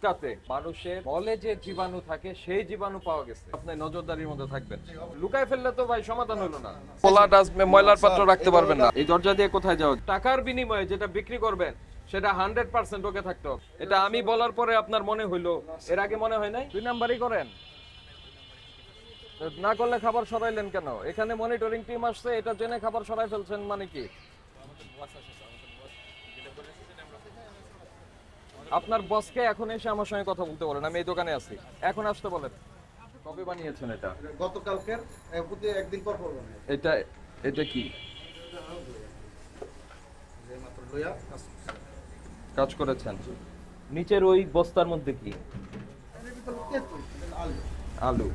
ফুটকাতে মানুষের মলে যে জীবাণু থাকে সেই জীবাণু পাওয়া গেছে। আপনি নজরদারির মধ্যে থাকবেন। লুকায় ফেললে তো ভাই সমাধান হলো না। খোলা ডাস্টবিন ময়লার পাত্র রাখতে পারবেন না। এই দরজা দিয়ে কোথায় যাও? টাকার বিনিময়ে যেটা বিক্রি করবেন সেটা 100% ওকে থাকতে হবে। এটা আমি বলার পরে আপনার মনে হইলো, এর আগে মনে হয় নাই? 2 নাম্বারই করেন। না করলে খাবার সরাইলেন কেন? এখানে মনিটরিং টিম আসছে, এটা জেনে খাবার সরাই ফেলছেন মানে কি? আপনার বসকে এখন এসে আমার সঙ্গে কথা বলতে বলেন, আমি এই দোকানে আছি, এখন আসতে বলেন। কবে বানিয়েছেন এটা? গতকালকের একদিন পর পর বানাই। এটা এটা কি যে মাত্র লইয়া কাজ করেছেন? নিচের ওই বস্তার মধ্যে কি? এর ভিতর তেঁতুল, আলু। আলু।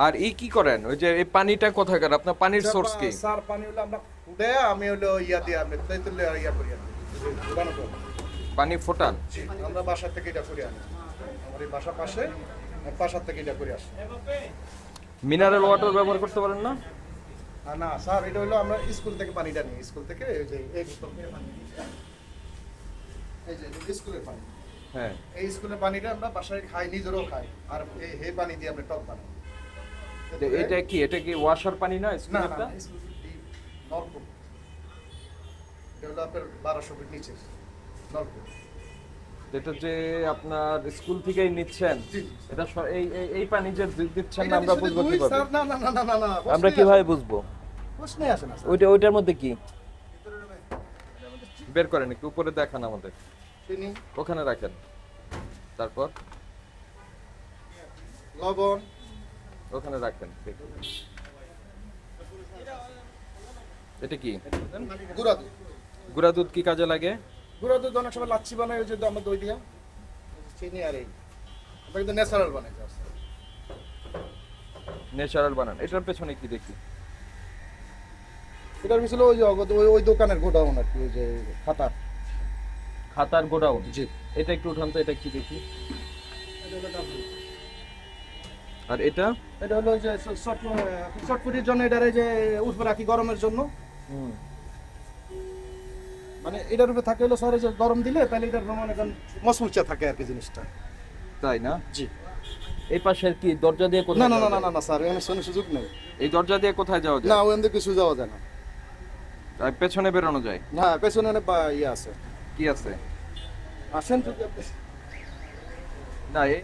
আর এই কি করেন? ওই যে এই পানিটা কোথাকার? আপনার পানির সোর্স কি? স্যার পানি হলো আমরা ফুটে আমি হলো ইয়া দিয়ে আমি তেঁতুল ইয়া করি আনি। বানানো করি। পানি ফোটান? জি, আমরা বাসা থেকে এটা করে আনি। আমার এই বাসা পাশে বাসা থেকে এটা করে আসি। মিনারেল ওয়াটার ব্যবহার করতে পারেন না? না স্যার এটা হলো আমরা স্কুল থেকে পানিটা নিই, স্কুল থেকে এই যে এই বোতল থেকে পানি নিই। এই যে স্কুলের পানি। হ্যাঁ। এই স্কুলের পানিটা আমরা বাসায় খাই, নিজেরও খাই। আর এই পানি দিয়ে আমরা টক বানাই। এটা কি ওয়াশার পানি না না স্কুলেরটা? না স্কুল নলকূপ। এটা হলো আপনার 1200 ফিট নিচে নলকূপ। এটা যে আপনার স্কুল থেকেই নিচ্ছেন, জি, জি। এটা এই পানি যে দিচ্ছেন না, আমরা বুঝবো কিভাবে? স্যার না না না না না না আমরা কিভাবে বুঝবো? প্রশ্নে আসে না স্যার। ওইটার মধ্যে কি বের করেন, একটু উপরে দেখান আমাদের। চিনি, ওখানে রাখেন। তারপর লবণ, ওখানে রাখেন। দেখুন। এটা কি? গুঁড়া দুধ। গুঁড়া দুধ কি কাজে লাগে? গুঁড়া দুধ অনেক সময় লাচ্ছি বানাই, ওই যে আমরা দই দিয়া চিনি আর এই আমরা কিন্তু ন্যাচারাল বানাই স্যার। ন্যাচারাল বানান। এটার পেছনে কি দেখি? এটার মিছিল ওই যে ওই দোকানের গোডাউন আর কি, ওই যে খাতার। খাতার গোডাউন? জি। এটা একটু উঠান তো, এটা কি দেখি? আর এটা? এটা হলো ওই যে চটপটির জন্য, এটার এই যে উপরে রাখি গরমের জন্য। হুম। মানে এটার উপরে থাকে হলো স্যার এই যে গরম দিলে তাহলে এটার মানে এখন মচমুচা থাকে আর কি জিনিসটা। তাই না? জি। এই পাশের কি দরজা দিয়ে না কোথায় না না যাওয়া না যায়? না না স্যার এখানে শোনার সুযোগ নেই। এই দরজা দিয়ে কোথায় যাওয়া না যায়? ওখান থেকে কিছু যাওয়া যায় না। আর পেছনে বেরোনো যায়? না পেছনে অনেক ইয়ে আছে। কি আছে? আসেন যদি আপনি। না এই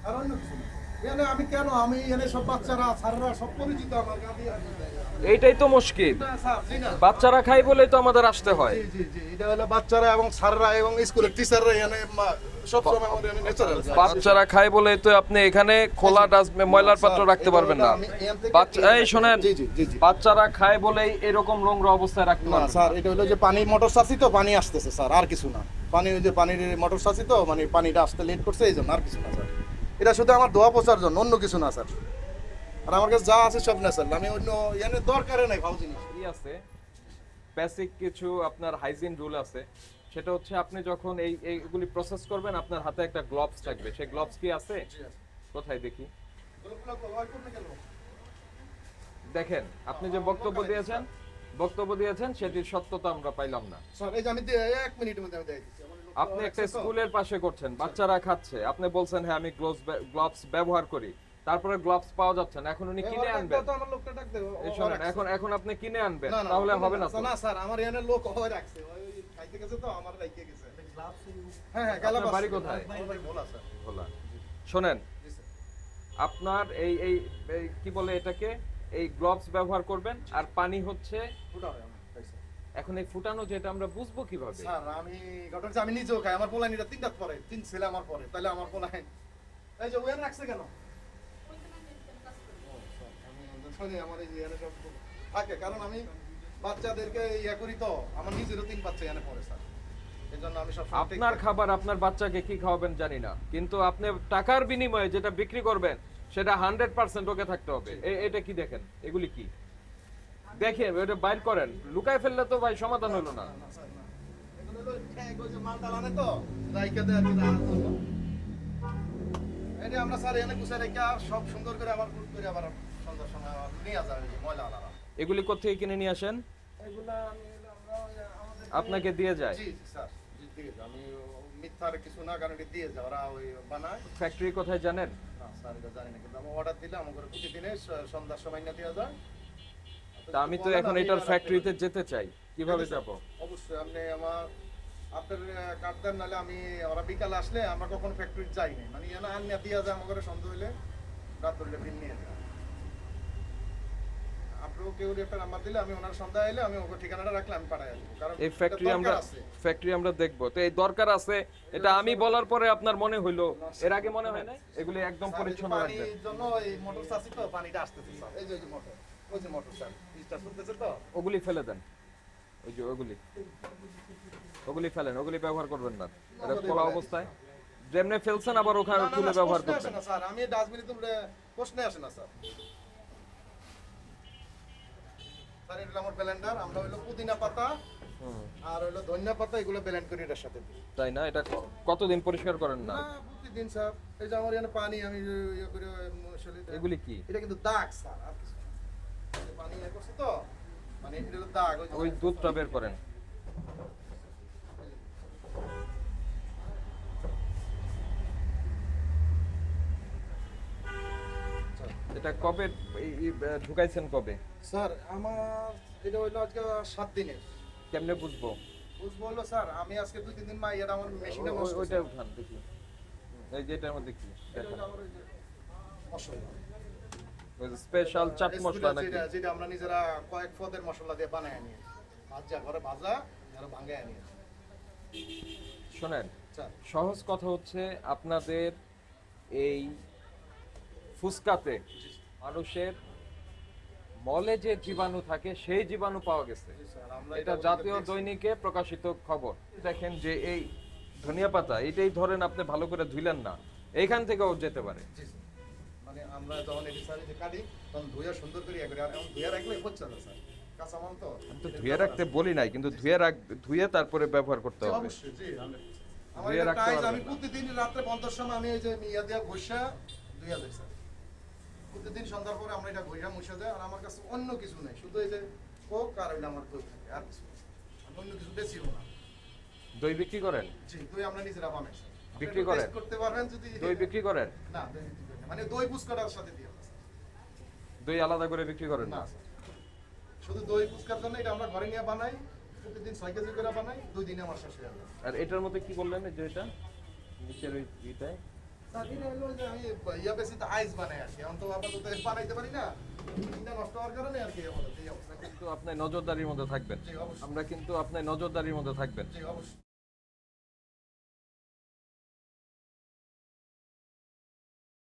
আর অন্য কিছু না। এখানে আমি কেন আমি এখানে সব বাচ্চারা স্যাররা সব পরিচিত আমার গাড়ি আছে। এইটাই তো মুশকিল। না স্যার জি না। বাচ্চারা খাই বলেই তো আমাদের আসতে হয়। জি জি জি এটা হলো বাচ্চারা এবং স্যাররা এবং স্কুলের টিচাররা এখানে সব সময় আমাদের আমি ন্যাচারাল। বাচ্চারা খায় বলেই তো আপনি এখানে খোলা ডাস্টবিন ময়লার পাত্র রাখতে পারবেন না। এই শোনেন, জি জি জি জি। বাচ্চারা খায় বলেই এরকম নোংরা অবস্থায় রাখতে না পারবেন স্যার না। এটা হলো যে পানি মোটর চাষি তো পানি আসতেছে স্যার, আর কিছু না। পানি ওই যে পানির মোটর চাষি তো মানে পানিটা আসতে লেট করছে এই জন্য, আর কিছু না স্যার। এটা শুধু আমার ধোয়া পোছার জন্য, অন্য কিছু না স্যার। আর আমার কাছে যা আছে সব ন্যাচারাল, আমি অন্য এখানে দরকারে নাই ভালো জিনিস। কি আছে বেসিক কিছু আপনার হাইজিন রুল আছে। সেটা হচ্ছে আপনি যখন এইগুলি প্রসেস করবেন আপনার হাতে একটা গ্লোভস থাকবে। সেই গ্লোভস কি আছে? কোথায় দেখি? দেখেন, আপনি যে বক্তব্য দিয়েছেন সেটির সত্যতা আমরা পাইলাম না। স্যার এই যে আমি 1 মিনিটের মধ্যে আমি দেখাই দিচ্ছি। আমার লোক আপনি একটা আছে তো। স্কুলের পাশে করছেন, বাচ্চারা খাচ্ছে, আপনি বলছেন হ্যাঁ আমি গ্লোভস ব্যবহার করি, তারপরে গ্লোভস পাওয়া যাচ্ছে না, এখন উনি কিনে আনবেন। তো আমার লোকটা ডাক দেবো। এই শোনেন, এখন আপনি কিনে আনবেন, না, না, তাহলে হবে না তো। না স্যার আমার এখানে লোক হয় রাখছে, ওই খাইতে গেছে তো আমার রাইখে গেছে। হ্যাঁ হ্যাঁ গালাপ আপনার বাড়ি আছে। কোথায়? আমার বাড়ি ভোলা স্যার। ভোলা। শোনেন, জি স্যার। আপনার এই কি বলে এটাকে, এই গ্লোভস ব্যবহার করবেন। আর পানি হচ্ছে ফুটা হয় আমার খাইছে। এখন এই ফুটানো যেটা আমরা বুঝবো কিভাবে? স্যার আমি ঘটনা হচ্ছে আমি নিজেও খাই, আমার পোলাইন এটা 3টা পরে 3 ছেলে আমার পরে, তাহলে আমার পোলাইন এই যে ওয়ান রাখছে কেন? আমি আমার এই যে এখানে সব থাকে, কারণ আমি বাচ্চাদেরকে ইয়া করি তো, আমার নিজেরও 3 বাচ্চা এখানে পড়ে স্যার। এজন্য আমি সব আপনার খাবার আপনার বাচ্চাকে কি খাওয়াবেন জানি না, কিন্তু আপনি টাকার বিনিময়ে যেটা বিক্রি করবেন সেটা 100% ওকে থাকতে হবে। এটা কি দেখেন? এগুলি কি দেখেন? এটা বাইর করেন। লুকায় ফেললে তো ভাই সমাধান হলো না। এগুলো হলো এক ওই যে মাল ডালানে তো রাইখা দেয় আর কি রাত হলো। এটা আমরা স্যার এখানে গুছাই রাখা সব সুন্দর করে আবার ফুট করে আবার সন্ধ্যার সময় আবার নিয়ে যায় এই যে ময়লা আলাদা। এগুলি কোথেকে কিনে নিয়ে আসেন? এগুলা আমি আমরা আমাদের আপনাকে দিয়ে যায়? জি জি স্যার। জি। দিয়ে যাও। আমি মিথ্যার কিছু না, কারণ এটা দিয়ে যাও, ওরা ওই বানায়। ফ্যাক্টরি কোথায় জানেন? না স্যার, এটা জানি না, কিন্তু আমি অর্ডার দিলে আমাকে প্রতিদিনে সন্ধ্যার সময় না দেওয়া যায়। তা আমি তো বলেন, এখন আমি এটার রাখতে ফ্যাক্টরিতে পারি। যেতে চাই, কিভাবে ঠিক আছে, যাব? অবশ্যই আপনি আপনার কার্ড দেন, নাহলে আমি ওরা বিকালে আসলে আমরা কখন ফ্যাক্টরি যাই না, মানে এনা আনিয়া দিয়া যায় আমাকে সন্ধ্যা হইলে, রাত হইলে বিল নিয়ে যায়। আপনিও কেউ একটা নাম্বার দিলে আমি ওনার সন্ধ্যা এলে আমি ওকে ঠিকানাটা রাখলে আমি পাঠাই দেবো, কারণ এই এটা ফ্যাক্টরি দরকার আমরা আছে। দেখব। তো এই দরকার আছে, এটা আমি বলার পরে আপনার মনে হইলো, এর আগে মনে হয় না? এগুলি একদম স্যার, এই যে পরিচ্ছন্ন রাখবেন। পানির জন্য এই মোটর চাচ্ছি তো, পানিটা আসতেছে স্যার, এই যে মোটর, ওই যে মোটর স্যার, পিচটা শুনতেছে তো। ওগুলি ফেলে দেন, ওই যে ওগুলি ফেলেন, ওগুলি ব্যবহার করবেন না। এটা খোলা অবস্থায় যেমনি ফেলছেন আবার ওখানে না, না, তুলে না, ব্যবহার প্রশ্নে আসে করবেন। না স্যার, আমি ডাস্টবিনে তুলে প্রশ্নে আসে না স্যার। স্যার, এটা হলো আমার ব্লেন্ডার, আমরা হলো পুদিনা পাতা আর হলো ধনিয়া পাতা, এগুলো ব্লেন্ড করি এটার সাথে দিই। তাই না? এটা কতদিন পরিষ্কার করেন না? না, প্রতিদিন স্যার। এই যে আমার এখানে পানি আমি ইয়ে করে শরীরে, এগুলি কি? এটা কিন্তু দাগ স্যার, আর কিছু না। এই যে পানি ইয়ে করছে তো, মানে এটা হলো দাগ, ওই যে- ওই দুধটা বের করেন। এটা কবে ঢুকাইছেন কবে? স্যার, আমার এটা হইলো আজকে 7 দিনের। কেমনে বুঝবো? বুঝবো হলো স্যার, আমি আজকে 2-3 দিন এটা আমার মেশিনে ওইটা উঠান দেখি। এই যে এটার মধ্যে কি? মশলা, ওই স্পেশাল চাট মশলা নাকি? যেটা যেটা আমরা নিজেরা কয়েক পদের মশলা দিয়ে বানায় নিয়েছি, ভাজা করে ভাজা যারা ভাঙায় নিয়েছি। শোনেন, স্যার, সহজ কথা হচ্ছে আপনাদের এই ফুসকাতে মানুষের মলে যে জীবাণু থাকে সেই জীবাণু পাওয়া গেছে। জি স্যার, আমরা এটা জাতীয় দৈনিকে প্রকাশিত খবর। দেখেন যে এই ধনিয়া পাতা এটাই ধরেন আপনি ভালো করে ধুইলেন না, এইখান থেকেও যেতে পারে। জি স্যার, মানে আমরা যখন এটি স্যার যে কাটি তখন ধুয়ে সুন্দর করে ইয়ে করি, আর এখন ধুয়ে রাখলে হচ্ছে না স্যার, কাঁচা মাল তো। আমি তো ধুয়ে রাখতে বলি নাই, কিন্তু ধুয়ে তারপরে ব্যবহার করতে জি, হবে। অবশ্যই, জি, 100%। আমার ধুয়ে এটা রাখতে টাইজ, পারবেন আমি না। প্রতিদিন রাত্রে 50 সময় আমি এই যে ইয়া দিয়া ঘষা ধুইয়া যাই স্যার। প্রতিদিন সন্ধ্যার পরে আমরা এটা ঘষা মুছা দেয়, আর আমার কাছে অন্য কিছু নেই, শুধু এই যে কোক আর হইলো আমার দই থাকে, আর কিছু না। আমি অন্য কিছু বেশিও না। দই বিক্রি করেন? জি, দই আমরা নিজেরা বানাই স্যার। আপনি বিক্রি একটু করেন? taste করতে পারবেন যদি। দই বিক্রি করেন? না, দই বিক্রি করি না। মানে দই পুস্কাটার সাথে দিয়ে আমরা স্যার। দই আলাদা করে বিক্রি করেন না না? স্যার, শুধু দই পুস্কার জন্য এটা আমরা ঘরে নিয়ে বানাই, প্রতিদিন 6 কেজি করে বানাই, 2 দিনে আমার শেষ হয়ে যায়। আর এটার মধ্যে কি বললেন যে এটা নিচের ওই ইটায়? স্যার, এটা হলো যে আমি ইয়া বেশি তো আইস বানাই আর কি, এখন তো আপাতত বানাইতে পারি না, এটা নষ্ট হওয়ার কারণে আর কি আমাদের এই অবস্থা। কিন্তু আপনি নজরদারির মধ্যে থাকবেন। জি, অবশ্যই। আমরা কিন্তু আপনি নজরদারির মধ্যে থাকবেন। জি, অবশ্যই।